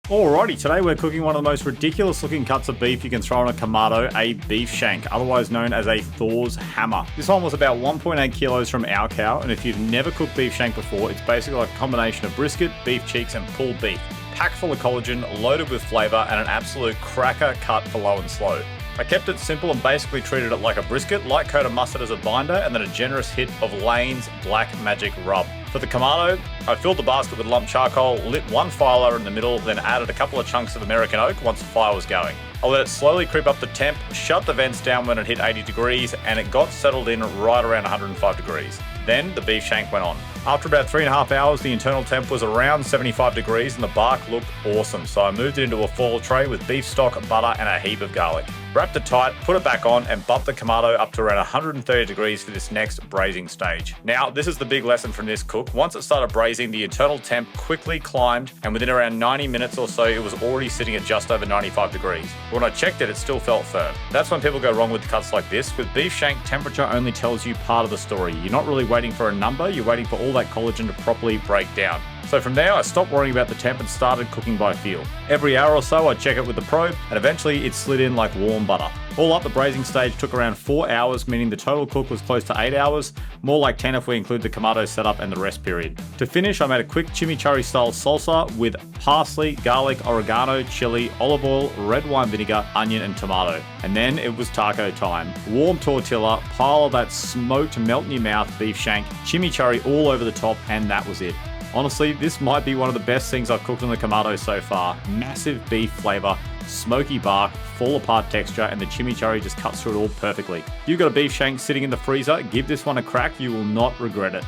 Alrighty, today we're cooking one of the most ridiculous looking cuts of beef you can throw on a Kamado, a beef shank, otherwise known as a Thor's hammer. This one was about 1.8 kilos from our cow, and if you've never cooked beef shank before, it's basically like a combination of brisket, beef cheeks, and pulled beef. Packed full of collagen, loaded with flavour, and an absolute cracker cut for low and slow. I kept it simple and basically treated it like a brisket, light coat of mustard as a binder, and then a generous hit of Lane's Black Magic Rub. For the Kamado, I filled the basket with lumped charcoal, lit one fire in the middle, then added a couple of chunks of American oak once the fire was going. I let it slowly creep up the temp, shut the vents down when it hit 80 degrees, and it got settled in right around 105 degrees. Then the beef shank went on. After about 3.5 hours, the internal temp was around 75 degrees and the bark looked awesome, so I moved it into a foil tray with beef stock, butter, and a heap of garlic. Wrapped it tight, put it back on, and bumped the Kamado up to around 130 degrees for this next braising stage. Now, this is the big lesson from this cook. Once it started braising, the internal temp quickly climbed, and within around 90 minutes or so, it was already sitting at just over 95 degrees. When I checked it, it still felt firm. That's when people go wrong with cuts like this. With beef shank, temperature only tells you part of the story. You're not really waiting for a number, you're waiting for all that collagen to properly break down. So from there, I stopped worrying about the temp and started cooking by feel. Every hour or so, I'd check it with the probe, and eventually it slid in like warm butter. All up, the braising stage took around 4 hours, meaning the total cook was close to 8 hours, more like 10 if we include the Kamado setup and the rest period. To finish, I made a quick chimichurri style salsa with parsley, garlic, oregano, chili, olive oil, red wine vinegar, onion, and tomato. And then it was taco time. Warm tortilla, pile of that smoked melt in your mouth beef shank, chimichurri all over the top, and that was it. Honestly, this might be one of the best things I've cooked on the Kamado so far. Massive beef flavor, smoky bark, fall apart texture, and the chimichurri just cuts through it all perfectly. If you've got a beef shank sitting in the freezer, give this one a crack, you will not regret it.